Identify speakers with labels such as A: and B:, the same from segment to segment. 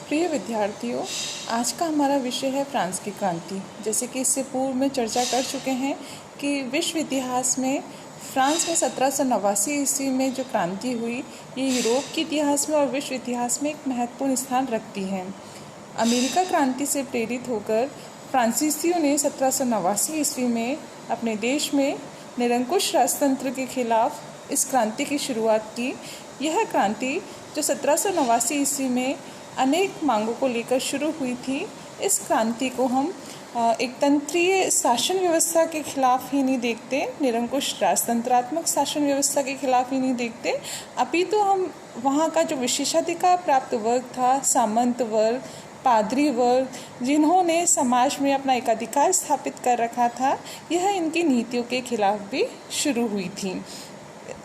A: प्रिय विद्यार्थियों, आज का हमारा विषय है फ्रांस की क्रांति। जैसे कि इससे पूर्व में चर्चा कर चुके हैं कि विश्व इतिहास में फ्रांस में 1789 ईस्वी में जो क्रांति हुई, ये यूरोप के इतिहास में और विश्व इतिहास में एक महत्वपूर्ण स्थान रखती है। अमेरिका क्रांति से प्रेरित होकर फ्रांसीसियों ने 1789 ईस्वी में अपने देश में निरंकुश राजतंत्र के खिलाफ इस क्रांति की शुरुआत की। यह क्रांति जो 1789 ईस्वी में अनेक मांगों को लेकर शुरू हुई थी, इस क्रांति को हम एक तंत्रीय शासन व्यवस्था के खिलाफ ही नहीं देखते, निरंकुश राजतंत्रात्मक शासन व्यवस्था के खिलाफ ही नहीं देखते, अपितु हम वहाँ का जो विशेषाधिकार प्राप्त वर्ग था, सामंत वर्ग, पादरी वर्ग, जिन्होंने समाज में अपना एकाधिकार स्थापित कर रखा था, यह इनकी नीतियों के खिलाफ भी शुरू हुई थी।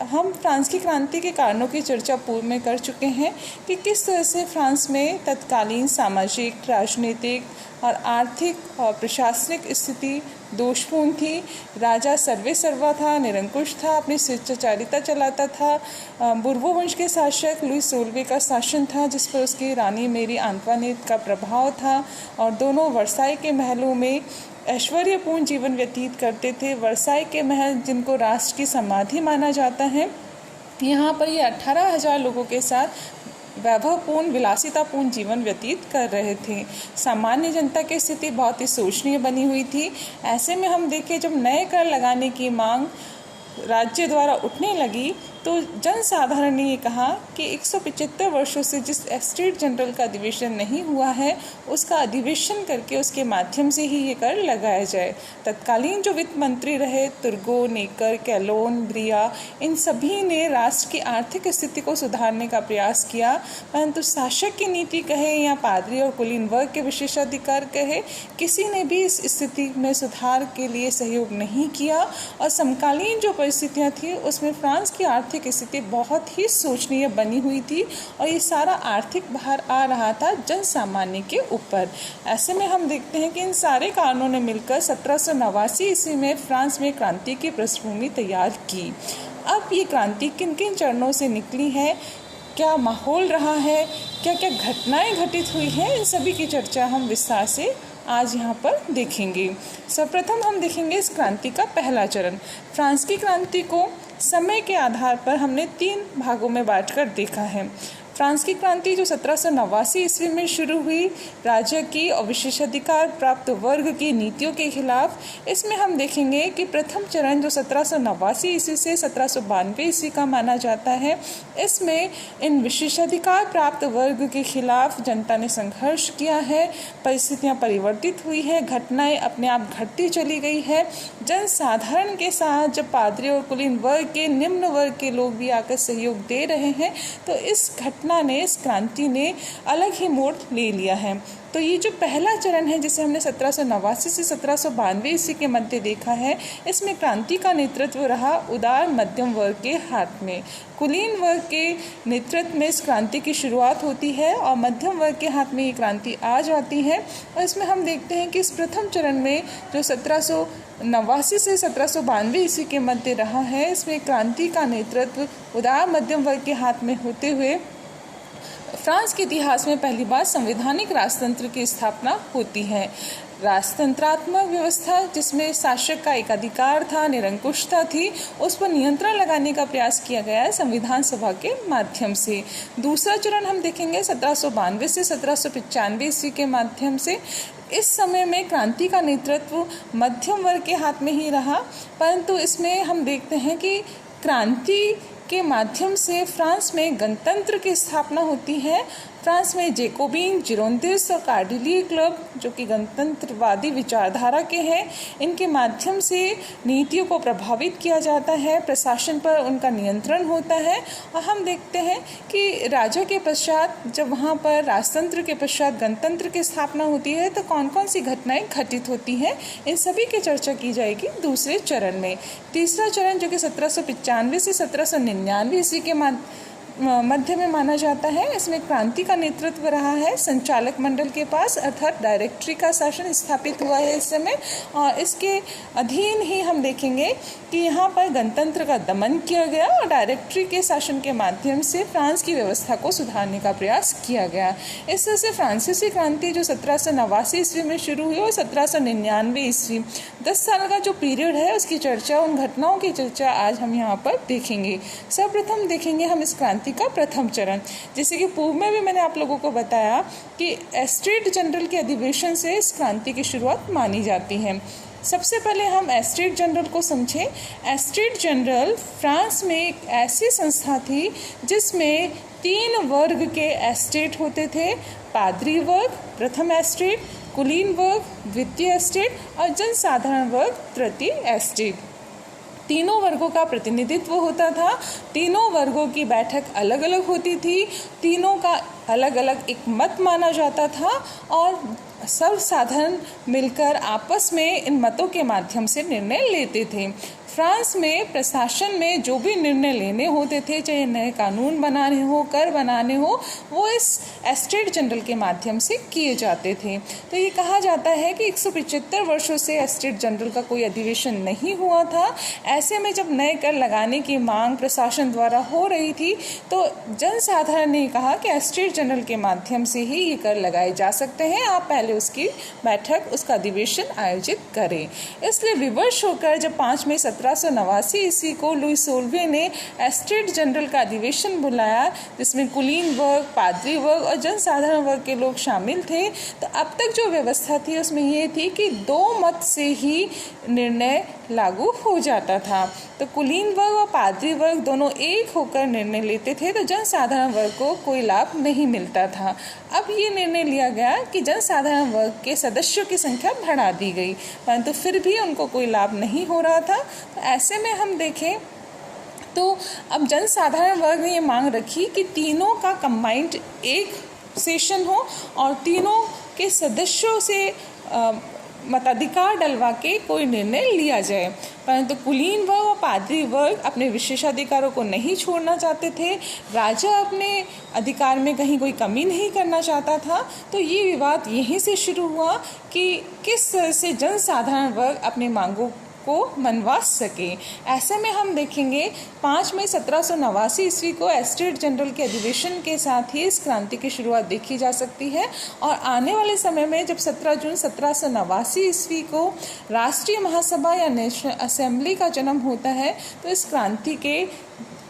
A: हम फ्रांस की क्रांति के कारणों की चर्चा पूर्व में कर चुके हैं कि किस तरह से फ्रांस में तत्कालीन सामाजिक, राजनीतिक और आर्थिक और प्रशासनिक स्थिति दोषपूर्ण थी। राजा सर्वे सर्वा था, निरंकुश था, अपनी स्वेच्छाचारिता चलाता था। बुर्बो वंश के शासक लुई सोलवे का शासन था, जिस पर उसकी रानी मेरी आंतवानेट का प्रभाव था, और दोनों वर्साई के महलों में ऐश्वर्यपूर्ण जीवन व्यतीत करते थे। वर्साई के महल, जिनको राष्ट्र की समाधि माना जाता है, यहाँ पर ये 18,000 लोगों के साथ वैभवपूर्ण, विलासितापूर्ण जीवन व्यतीत कर रहे थे। सामान्य जनता की स्थिति बहुत ही शोचनीय बनी हुई थी। ऐसे में हम देखें, जब नए कर लगाने की मांग राज्य द्वारा उठने लगी तो जनसाधारण ने ये कहा कि 175 वर्षों से जिस स्टेट जनरल का अधिवेशन नहीं हुआ है, उसका अधिवेशन करके उसके माध्यम से ही ये कर लगाया जाए। तत्कालीन जो वित्त मंत्री रहे, तुर्गो, नेकर, कैलोन, ब्रिया, इन सभी ने राष्ट्र की आर्थिक स्थिति को सुधारने का प्रयास किया, परंतु शासक की नीति कहे या पादरी और कुलीन वर्ग के विशेषाधिकार कहे, किसी ने भी इस स्थिति में सुधार के लिए सहयोग नहीं किया। और समकालीन जो परिस्थितियाँ थी, उसमें फ्रांस की आर्थिक स्थिति बहुत ही शोचनीय बनी हुई थी और ये सारा आर्थिक भार आ रहा था जन सामान्य के ऊपर। ऐसे में हम देखते हैं कि इन सारे कारणों ने मिलकर 1789 ईस्वी में फ्रांस में क्रांति की पृष्ठभूमि तैयार की। अब ये क्रांति किन किन चरणों से निकली है, क्या माहौल रहा है, क्या क्या घटनाएं घटित हुई हैं, इन सभी की चर्चा हम विस्तार से आज यहाँ पर देखेंगे। सर्वप्रथम हम देखेंगे इस क्रांति का पहला चरण। फ्रांस की क्रांति को समय के आधार पर हमने 3 भागों में बांटकर देखा है। फ्रांस की क्रांति जो 1789 ईस्वी में शुरू हुई, राज्य की और विशेषाधिकार प्राप्त वर्ग की नीतियों के खिलाफ, इसमें हम देखेंगे कि प्रथम चरण जो 1789 ईस्वी से 1792 ईस्वी का माना जाता है, इसमें इन विशेषाधिकार प्राप्त वर्ग के खिलाफ जनता ने संघर्ष किया है, परिस्थितियां परिवर्तित हुई है, घटनाएं अपने आप घटती चली गई है। जनसाधारण के साथ जब पादरी और कुलीन वर्ग के, निम्न वर्ग के लोग भी आकर सहयोग दे रहे हैं, तो इस इस क्रांति ने अलग ही मोड़ ले लिया है। तो ये जो पहला चरण है, जिसे हमने 1789 से 1792 ईस्वी के मध्य देखा है, इसमें क्रांति का नेतृत्व रहा उदार मध्यम वर्ग के हाथ में। कुलीन वर्ग के नेतृत्व में इस क्रांति की शुरुआत होती है और मध्यम वर्ग के हाथ में ये क्रांति आ जाती है। और इसमें हम देखते हैं कि इस प्रथम चरण में जो 1789 से 1792 ईस्वी के मध्य रहा है, इसमें क्रांति का नेतृत्व उदार मध्यम वर्ग के हाथ में होते हुए फ्रांस के इतिहास में पहली बार संवैधानिक राजतंत्र की स्थापना होती है। राजतंत्रात्मक व्यवस्था, जिसमें शासक का एकाधिकार था, निरंकुशता थी, उस पर नियंत्रण लगाने का प्रयास किया गया है संविधान सभा के माध्यम से। दूसरा चरण हम देखेंगे 1792 से 1795 ईस्वी के माध्यम से। इस समय में क्रांति का नेतृत्व मध्यम वर्ग के हाथ में ही रहा, परंतु इसमें हम देखते हैं कि क्रांति के माध्यम से फ्रांस में गणतंत्र की स्थापना होती है। फ्रांस में जेकोबिन, जिरोंदिस्ट और कार्डिलिये क्लब, जो कि गणतंत्रवादी विचारधारा के हैं, इनके माध्यम से नीतियों को प्रभावित किया जाता है, प्रशासन पर उनका नियंत्रण होता है। और हम देखते हैं कि राजा के पश्चात, जब वहाँ पर राजतंत्र के पश्चात गणतंत्र की स्थापना होती है, तो कौन कौन सी घटनाएं घटित होती हैं, इन सभी की चर्चा की जाएगी दूसरे चरण में। तीसरा चरण जो कि 1795 से 1799 ईस्वी के मध्य में माना जाता है। इसमें क्रांति का नेतृत्व रहा है संचालक मंडल के पास, अर्थात डायरेक्टरी का शासन स्थापित हुआ है इस समय, और इसके अधीन ही हम देखेंगे कि यहाँ पर गणतंत्र का दमन किया गया और डायरेक्टरी के शासन के माध्यम से फ्रांस की व्यवस्था को सुधारने का प्रयास किया गया। इस तरह से फ्रांसीसी क्रांति जो 1789 ईस्वी में शुरू हुई और 1799 ईस्वी, 10 साल का जो पीरियड है उसकी चर्चा, उन घटनाओं की चर्चा आज हम यहाँ पर देखेंगे। सर्वप्रथम देखेंगे हम इस क्रांति का प्रथम चरण। जैसे कि पूर्व में भी मैंने आप लोगों को बताया कि एस्टेट जनरल के अधिवेशन से इस क्रांति की शुरुआत मानी जाती है। सबसे पहले हम एस्टेट जनरल को समझें। एस्टेट जनरल फ्रांस में एक ऐसी संस्था थी जिसमें 3 वर्ग के एस्टेट होते थे: पादरी वर्ग प्रथम एस्टेट, कुलीन वर्ग द्वितीय एस्टेट और जनसाधारण वर्ग तृतीय एस्टेट। तीनों वर्गों का प्रतिनिधित्व होता था। तीनों वर्गों की बैठक अलग अलग होती थी। तीनों का अलग अलग एक मत माना जाता था और सब साधारण मिलकर आपस में इन मतों के माध्यम से निर्णय लेते थे। फ्रांस में प्रशासन में जो भी निर्णय लेने होते थे, चाहे नए कानून बनाने हो, कर बनाने हो, वो इस एस्टेट जनरल के माध्यम से किए जाते थे। तो ये कहा जाता है कि 175 वर्षों से एस्टेट जनरल का कोई अधिवेशन नहीं हुआ था। ऐसे में जब नए कर लगाने की मांग प्रशासन द्वारा हो रही थी तो जनसाधारण ने कहा कि एस्टेट जनरल के माध्यम से ही ये कर लगाए जा सकते हैं, आप पहले उसकी बैठक, उसका अधिवेशन आयोजित करें। इसलिए विवश होकर जब 5 मई 1789 ईस्वी को लुई सोल्वे ने एस्टेट जनरल का अधिवेशन बुलाया, जिसमें कुलीन वर्ग, पादरी वर्ग और जनसाधारण वर्ग के लोग शामिल थे, तो अब तक जो व्यवस्था थी उसमें ये थी कि 2 मत से ही निर्णय लागू हो जाता था। तो कुलीन वर्ग और पादरी वर्ग दोनों एक होकर निर्णय लेते थे, तो जनसाधारण वर्ग को कोई लाभ नहीं मिलता था। अब ये निर्णय लिया गया कि जनसाधारण वर्ग के सदस्यों की संख्या बढ़ा दी गई, परंतु फिर भी उनको कोई लाभ नहीं हो रहा था। तो ऐसे में हम देखें तो अब जनसाधारण वर्ग ने ये मांग रखी कि तीनों का कंबाइंड एक सेशन हो और तीनों के सदस्यों से मताधिकार डलवा के कोई निर्णय लिया जाए। परंतु कुलीन वर्ग और पादरी वर्ग अपने विशेषाधिकारों को नहीं छोड़ना चाहते थे। राजा अपने अधिकार में कहीं कोई कमी नहीं करना चाहता था। तो ये विवाद यहीं से शुरू हुआ कि किस तरह से जनसाधारण वर्ग अपनी मांगों को मनवा सके। ऐसे में हम देखेंगे 5 मई 1789 ईस्वी को एस्टेट जनरल के अधिवेशन के साथ ही इस क्रांति की शुरुआत देखी जा सकती है। और आने वाले समय में जब 17 जून 1789 ईस्वी को राष्ट्रीय महासभा या नेशनल असेंबली का जन्म होता है, तो इस क्रांति के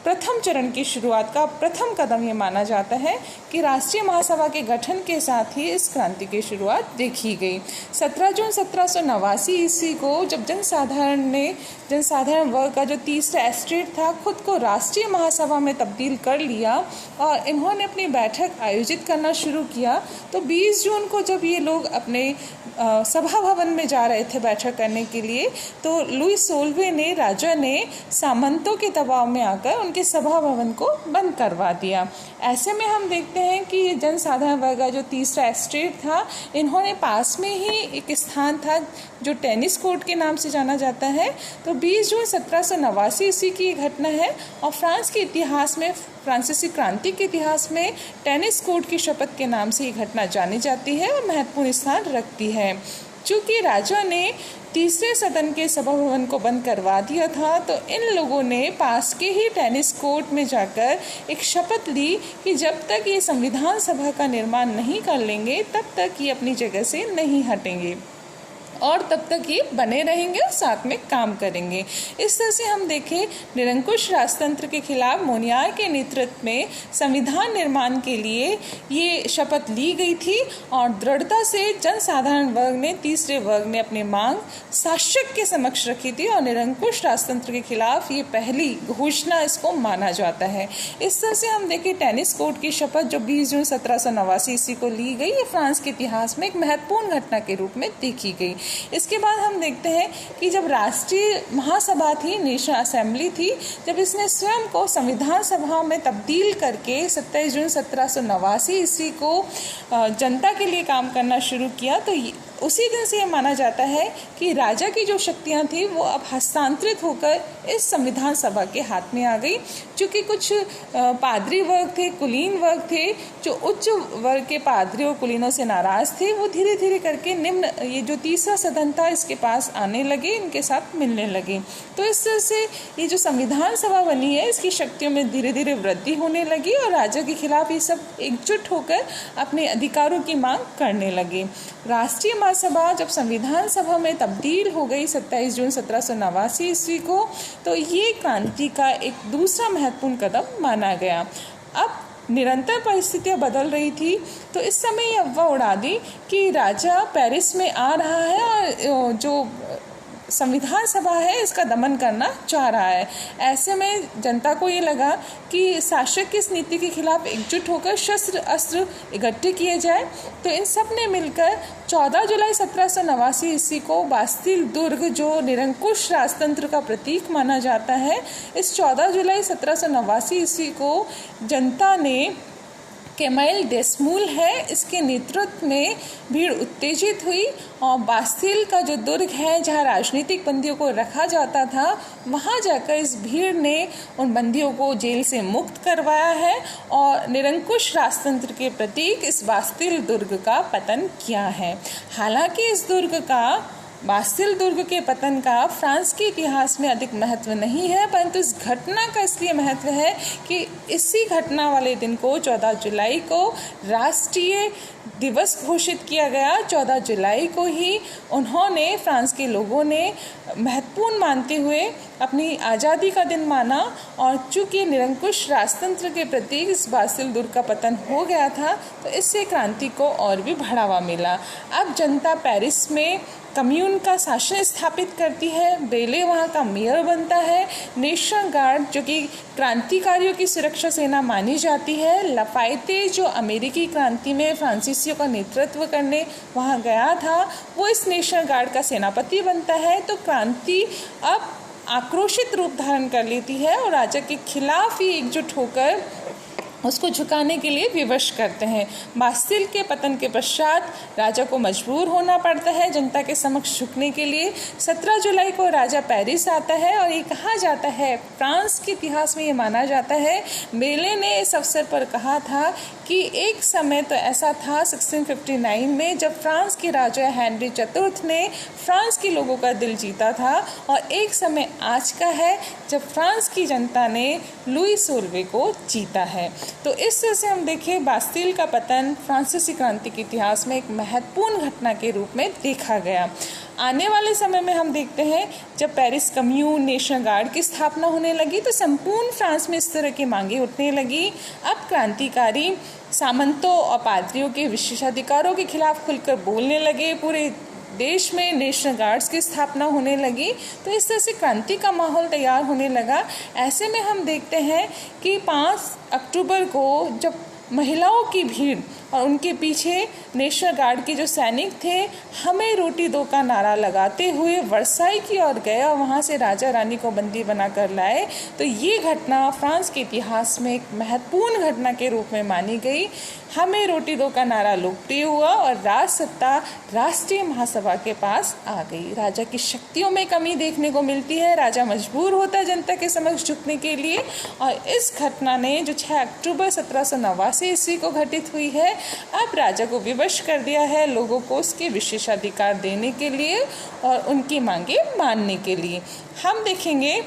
A: प्रथम चरण की शुरुआत का प्रथम कदम ये माना जाता है कि राष्ट्रीय महासभा के गठन के साथ ही इस क्रांति की शुरुआत देखी गई। 17 जून 1789 ईस्वी को जब जनसाधारण वर्ग का जो तीसरा एस्टेट था खुद को राष्ट्रीय महासभा में तब्दील कर लिया और इन्होंने अपनी बैठक आयोजित करना शुरू किया, तो 20 जून को जब ये लोग अपने सभा भवन में जा रहे थे बैठक करने के लिए, तो लुई सोल्वे ने, राजा ने सामंतों के दबाव में आकर उनके सभा भवन को बंद करवा दिया। ऐसे में हम देखते हैं कि ये जनसाधारण वर्ग का जो तीसरा एस्टेट था, इन्होंने पास में ही एक स्थान था जो टेनिस कोर्ट के नाम से जाना जाता है। तो 20 जून 1789 ईस्वी की ये घटना है और फ्रांस के इतिहास में, फ्रांसीसी क्रांति के इतिहास में टेनिस कोर्ट की शपथ के नाम से ये घटना जानी जाती है और महत्वपूर्ण स्थान रखती है। चूँकि राजा ने तीसरे सदन के सभा भवन को बंद करवा दिया था, तो इन लोगों ने पास के ही टेनिस कोर्ट में जाकर एक शपथ ली कि जब तक ये संविधान सभा का निर्माण नहीं कर लेंगे तब तक ये अपनी जगह से नहीं हटेंगे और तब तक ये बने रहेंगे और साथ में काम करेंगे। इस तरह से हम देखें, निरंकुश राजतंत्र के खिलाफ मोनियार के नेतृत्व में संविधान निर्माण के लिए ये शपथ ली गई थी और दृढ़ता से जनसाधारण वर्ग ने, तीसरे वर्ग ने अपनी मांग शासक के समक्ष रखी थी और निरंकुश राजतंत्र के खिलाफ ये पहली घोषणा इसको माना जाता है। इस तरह से हम देखें, टेनिस कोर्ट की शपथ जो 20 जून 1789 ईस्वी को ली गई, ये फ्रांस के इतिहास में एक महत्वपूर्ण घटना के रूप में देखी गई। इसके बाद हम देखते हैं कि जब राष्ट्रीय महासभा थी, नेशनल असेंबली थी, जब इसने स्वयं को संविधान सभा में तब्दील करके 27 जून 1789 ईस्वी को जनता के लिए काम करना शुरू किया, तो उसी दिन से यह माना जाता है कि राजा की जो शक्तियां थी वो अब हस्तांतरित होकर इस संविधान सभा के हाथ में आ गई। क्योंकि कुछ पादरी वर्ग थे, कुलीन वर्ग थे, जो उच्च वर्ग के पादरियों और कुलीनों से नाराज थे, वो धीरे धीरे करके निम्न ये जो तीसरा सदन था इसके पास आने लगे, इनके साथ मिलने लगे। तो इस तरह से ये जो संविधान सभा बनी है इसकी शक्तियों में धीरे धीरे वृद्धि होने लगी और राजा के खिलाफ ये सब एकजुट होकर अपने अधिकारों की मांग करने लगे। राष्ट्रीय महासभा जब संविधान सभा में तब्दील हो गई 27 जून 1789 ईस्वी को, तो ये क्रांति का एक दूसरा महत्वपूर्ण कदम माना गया। अब निरंतर परिस्थितियां बदल रही थी, तो इस समय ये अफवाह उड़ा दी कि राजा पेरिस में आ रहा है और जो संविधान सभा है इसका दमन करना चाह रहा है। ऐसे में जनता को ये लगा कि शासक की इस नीति के खिलाफ एकजुट होकर शस्त्र अस्त्र इकट्ठे किए जाए। तो इन सब ने मिलकर 14 जुलाई 1789 ईस्वी को बास्तिल दुर्ग, जो निरंकुश राजतंत्र का प्रतीक माना जाता है, इस 14 जुलाई 1789 ईस्वी को जनता ने कैमाइल डेसमूल है इसके नेतृत्व में भीड़ उत्तेजित हुई और बास्तिल का जो दुर्ग है जहां राजनीतिक बंदियों को रखा जाता था, वहां जाकर इस भीड़ ने उन बंदियों को जेल से मुक्त करवाया है और निरंकुश राजतंत्र के प्रतीक इस बास्तिल दुर्ग का पतन किया है। हालांकि इस दुर्ग का बास्तिल दुर्ग के पतन का फ्रांस के इतिहास में अधिक महत्व नहीं है, परंतु इस घटना का इसलिए महत्व है कि इसी घटना वाले दिन को 14 जुलाई को राष्ट्रीय दिवस घोषित किया गया। 14 जुलाई को ही उन्होंने, फ्रांस के लोगों ने महत्वपूर्ण मानते हुए अपनी आज़ादी का दिन माना और चूँकि निरंकुश राजतंत्र के प्रतीक इस बास्तिल दुर्ग का पतन हो गया था, तो इससे क्रांति को और भी बढ़ावा मिला। अब जनता पेरिस में कम्यून का शासन स्थापित करती है, बेले वहाँ का मेयर बनता है, नेशनल गार्ड जो कि क्रांतिकारियों की सुरक्षा सेना मानी जाती है, लाफायते जो अमेरिकी क्रांति में फ्रांसीसियों का नेतृत्व करने वहाँ गया था, वो इस नेशनल गार्ड का सेनापति बनता है। तो क्रांति अब आक्रोशित रूप धारण कर लेती है और राजा के खिलाफ ही एकजुट होकर उसको झुकाने के लिए विवश करते हैं। बास्तिल के पतन के पश्चात राजा को मजबूर होना पड़ता है जनता के समक्ष झुकने के लिए। 17 जुलाई को राजा पेरिस आता है और ये कहा जाता है, फ्रांस के इतिहास में ये माना जाता है, बेले ने इस अवसर पर कहा था कि एक समय तो ऐसा था 1659 में जब फ्रांस के राजा हेनरी चतुर्थ ने फ्रांस के लोगों का दिल जीता था, और एक समय आज का है जब फ्रांस की जनता ने लुई सोलवे को जीता है। तो इस तरह से हम देखें, बास्तिल का पतन फ्रांसीसी क्रांति के इतिहास में एक महत्वपूर्ण घटना के रूप में देखा गया। आने वाले समय में हम देखते हैं जब पेरिस कम्यून, नेशनल गार्ड की स्थापना होने लगी, तो संपूर्ण फ्रांस में इस तरह की मांगे उठने लगी। अब क्रांतिकारी सामंतों और पादरियों के विशेषाधिकारों के खिलाफ खुलकर बोलने लगे, पूरे देश में नेशनल गार्ड्स की स्थापना होने लगी। तो इस तरह से क्रांति का माहौल तैयार होने लगा। ऐसे में हम देखते हैं कि 5 अक्टूबर को जब महिलाओं की भीड़ और उनके पीछे नेशनल गार्ड के जो सैनिक थे, हमें रोटी दो का नारा लगाते हुए वर्साई की ओर गया, वहाँ से राजा रानी को बंदी बनाकर लाए। तो ये घटना फ्रांस के इतिहास में एक महत्वपूर्ण घटना के रूप में मानी गई। हमें रोटी दो का नारा लोकप्रिय हुआ और राज सत्ता राष्ट्रीय महासभा के पास आ गई। राजा की शक्तियों में कमी देखने को मिलती है, राजा मजबूर होता है जनता के समक्ष झुकने के लिए। और इस घटना ने जो 6 अक्टूबर 1789 ईस्वी को घटित हुई है, अब राजा को विवश कर दिया है लोगों को उसके विशेषाधिकार देने के लिए और उनकी मांगे मानने के लिए। हम देखेंगे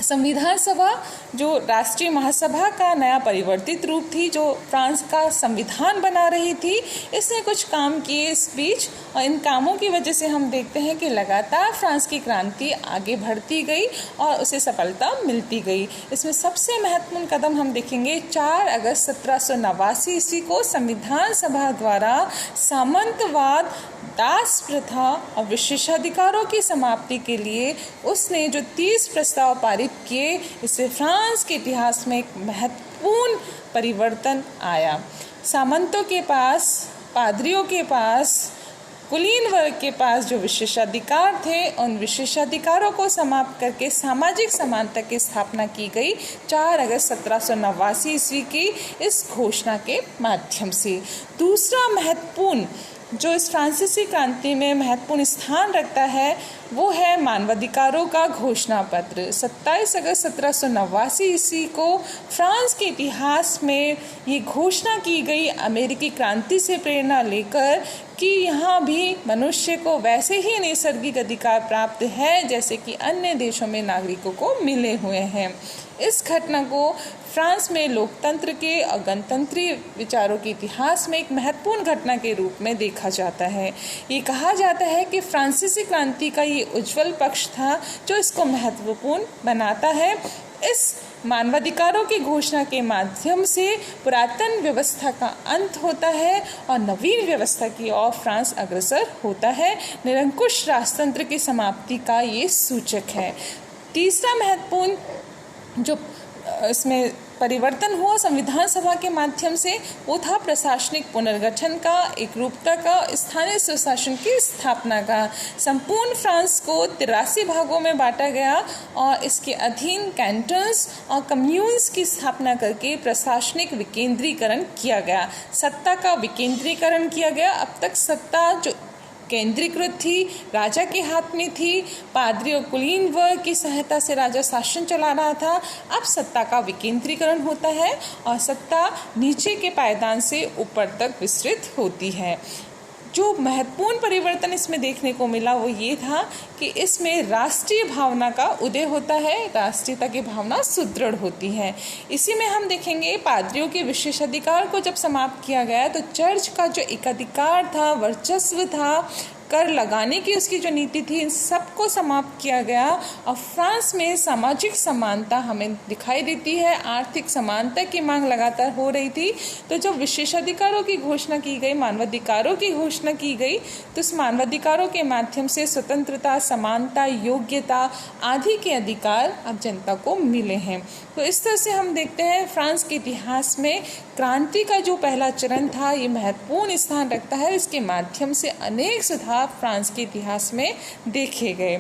A: संविधान सभा जो राष्ट्रीय महासभा का नया परिवर्तित रूप थी, जो फ्रांस का संविधान बना रही थी, इसने कुछ काम किए इस बीच, और इन कामों की वजह से हम देखते हैं कि लगातार फ्रांस की क्रांति आगे बढ़ती गई और उसे सफलता मिलती गई। इसमें सबसे महत्वपूर्ण कदम हम देखेंगे 4 अगस्त 1789 ईस्वी को संविधान सभा द्वारा सामंतवाद, दास प्रथा और विशेषाधिकारों की समाप्ति के लिए उसने जो 30 प्रस्ताव पारित किए, इससे फ्रांस के इतिहास में एक महत्वपूर्ण परिवर्तन आया। सामंतों के पास, पादरियों के पास, कुलीन वर्ग के पास जो विशेषाधिकार थे, उन विशेषाधिकारों को समाप्त करके सामाजिक समानता की स्थापना की गई 4 अगस्त 1789 ईस्वी की इस घोषणा के माध्यम से। दूसरा महत्वपूर्ण जो इस फ्रांसीसी क्रांति में महत्वपूर्ण स्थान रखता है वो है मानवाधिकारों का घोषणा पत्र। 27 अगस्त 1789 ईस्वी को फ्रांस के इतिहास में ये घोषणा की गई, अमेरिकी क्रांति से प्रेरणा लेकर, कि यहाँ भी मनुष्य को वैसे ही नैसर्गिक अधिकार प्राप्त है जैसे कि अन्य देशों में नागरिकों को मिले हुए हैं। इस घटना को फ्रांस में लोकतंत्र के और गणतंत्री विचारों के इतिहास में एक महत्वपूर्ण घटना के रूप में देखा जाता है। ये कहा जाता है कि फ्रांसीसी क्रांति का ये उज्जवल पक्ष था जो इसको महत्वपूर्ण बनाता है। इस मानवाधिकारों की घोषणा के माध्यम से पुरातन व्यवस्था का अंत होता है और नवीन व्यवस्था की ओर फ्रांस अग्रसर होता है। निरंकुश राजतंत्र की समाप्ति का ये सूचक है। तीसरा महत्वपूर्ण जो इसमें परिवर्तन हुआ संविधान सभा के माध्यम से, वो था प्रशासनिक पुनर्गठन का, एकरूपता का, स्थानीय स्वशासन की स्थापना का। संपूर्ण फ्रांस को 83 भागों में बांटा गया और इसके अधीन कैंटन्स और कम्यून्स की स्थापना करके प्रशासनिक विकेंद्रीकरण किया गया, सत्ता का विकेंद्रीकरण किया गया। अब तक सत्ता जो केंद्रीकृत थी, राजा के हाथ में थी, पादरी और कुलीन वर्ग की सहायता से राजा शासन चला रहा था। अब सत्ता का विकेंद्रीकरण होता है और सत्ता नीचे के पायदान से ऊपर तक विस्तृत होती है। जो महत्वपूर्ण परिवर्तन इसमें देखने को मिला वो ये था कि इसमें राष्ट्रीय भावना का उदय होता है, राष्ट्रीयता की भावना सुदृढ़ होती है। इसी में हम देखेंगे पादरियों के विशेषाधिकार को जब समाप्त किया गया तो चर्च का जो एकाधिकार था, वर्चस्व था, कर लगाने की उसकी जो नीति थी, इन सबको समाप्त किया गया और फ्रांस में सामाजिक समानता हमें दिखाई देती है। आर्थिक समानता की मांग लगातार हो रही थी। तो जब विशेषाधिकारों की घोषणा की गई, मानवाधिकारों की घोषणा की गई, तो इस मानवाधिकारों के माध्यम से स्वतंत्रता, समानता, योग्यता आदि के अधिकार अब जनता को मिले हैं। तो इस तरह से हम देखते हैं फ्रांस के इतिहास में क्रांति का जो पहला चरण था ये महत्वपूर्ण स्थान रखता है। इसके माध्यम से अनेक सुधार फ्रांस के इतिहास में देखे गए।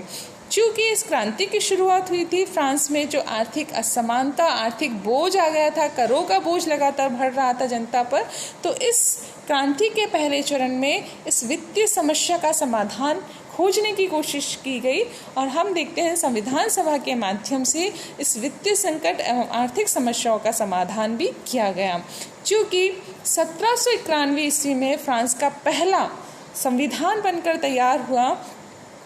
A: चूँकि इस क्रांति की शुरुआत हुई थी फ्रांस में जो आर्थिक असमानता, आर्थिक बोझ आ गया था, करों का बोझ लगातार बढ़ रहा था जनता पर, तो इस क्रांति के पहले चरण में इस वित्तीय समस्या का समाधान खोजने की कोशिश की गई और हम देखते हैं संविधान सभा के माध्यम से इस वित्तीय संकट एवं आर्थिक समस्याओं का समाधान भी किया गया। क्योंकि 1791 ईस्वी में फ्रांस का पहला संविधान बनकर तैयार हुआ।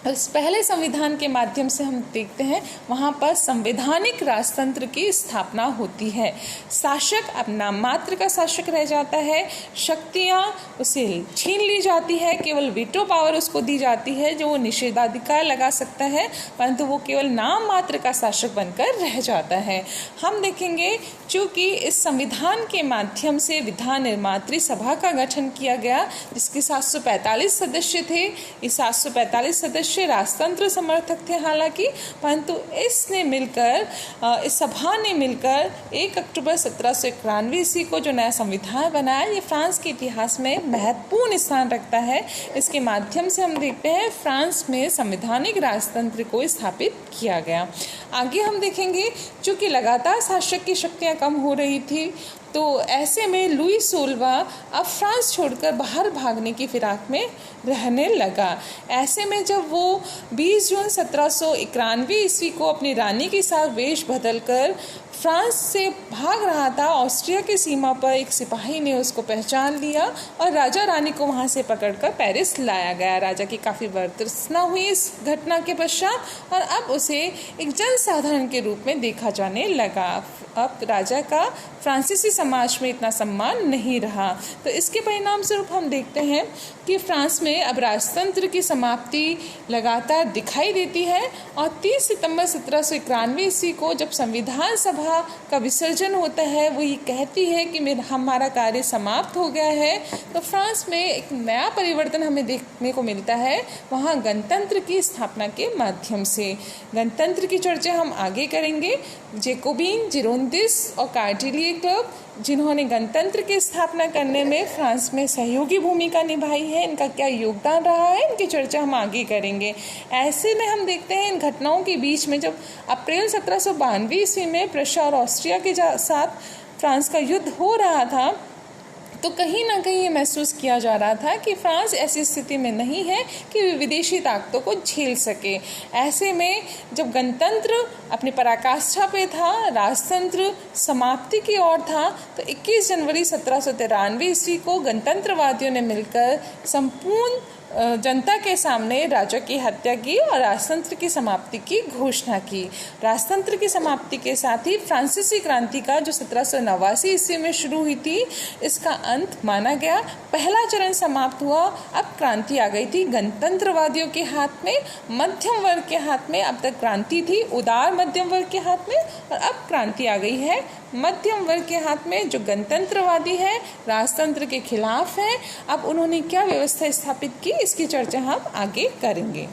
A: इस पहले संविधान के माध्यम से हम देखते हैं वहाँ पर संवैधानिक राजतंत्र की स्थापना होती है। शासक अब नाम मात्र का शासक रह जाता है, शक्तियाँ उसे छीन ली जाती है, केवल वीटो पावर उसको दी जाती है जो वो निषेधाधिकार लगा सकता है, परंतु वो केवल नाम मात्र का शासक बनकर रह जाता है। हम देखेंगे चूँकि इस संविधान के माध्यम से विधान निर्मात्री सभा का गठन किया गया जिसके 745 सदस्य थे। इस 745 सदस्य राजतंत्र समर्थक थे हालांकि, परंतु इस सभा ने मिलकर 1 अक्टूबर 1791 ईस्वी को जो नया संविधान बनाया, ये फ्रांस के इतिहास में महत्वपूर्ण स्थान रखता है। इसके माध्यम से हम देखते हैं फ्रांस में संवैधानिक राजतंत्र को स्थापित किया गया। आगे हम देखेंगे चूँकि लगातार शासक की शक्तियाँ कम हो रही थी तो ऐसे में लुई 16वां अब फ्रांस छोड़कर बाहर भागने की फिराक में रहने लगा। ऐसे में जब वो 20 जून 1791 ईस्वी को अपनी रानी के साथ वेश बदलकर फ्रांस से भाग रहा था, ऑस्ट्रिया की सीमा पर एक सिपाही ने उसको पहचान लिया और राजा रानी को वहां से पकड़कर पेरिस लाया गया। राजा की काफ़ी वर्तुसना हुई इस घटना के पश्चात और अब उसे एक जनसाधारण के रूप में देखा जाने लगा। अब राजा का फ्रांसीसी समाज में इतना सम्मान नहीं रहा। तो इसके परिणाम स्वरूप हम देखते हैं कि फ्रांस में अब राजतंत्र की समाप्ति लगातार दिखाई देती है और 30 सितंबर 1791 ईस्वी को जब संविधान सभा का विसर्जन होता है, वो ये कहती है कि हमारा कार्य समाप्त हो गया है। तो फ्रांस में एक नया परिवर्तन हमें देखने को मिलता है, वहाँ गणतंत्र की स्थापना के माध्यम से। गणतंत्र की चर्चा हम आगे करेंगे। जैकोबिन, जिरोंदिस और कार्टिलिए क्लब जिन्होंने गणतंत्र की स्थापना करने में फ्रांस में सहयोगी भूमिका निभाई है, इनका क्या योगदान रहा है, इनकी चर्चा हम आगे करेंगे। ऐसे में हम देखते हैं इन घटनाओं के बीच में जब अप्रैल 1792 ईस्वी में प्रशा और ऑस्ट्रिया के साथ फ्रांस का युद्ध हो रहा था तो कहीं ना कहीं ये महसूस किया जा रहा था कि फ्रांस ऐसी स्थिति में नहीं है कि विदेशी ताकतों को झेल सके। ऐसे में जब गणतंत्र अपनी पराकाष्ठा पे था, राजतंत्र समाप्ति की ओर था, तो 21 जनवरी 1793 ईस्वी को गणतंत्रवादियों ने मिलकर संपूर्ण जनता के सामने राजा की हत्या की और राजतंत्र की समाप्ति की घोषणा की। राजतंत्र की समाप्ति के साथ ही फ्रांसीसी क्रांति का जो 1789 ईस्वी में शुरू हुई थी, इसका अंत माना गया। पहला चरण समाप्त हुआ। अब क्रांति आ गई थी गणतंत्रवादियों के हाथ में, मध्यम वर्ग के हाथ में। अब तक क्रांति थी उदार मध्यम वर्ग के हाथ में, और अब क्रांति आ गई है मध्यम वर्ग के हाथ में, जो गणतंत्रवादी है, राजतंत्र के खिलाफ है। अब उन्होंने क्या व्यवस्था स्थापित की, इसकी चर्चा हम आगे करेंगे।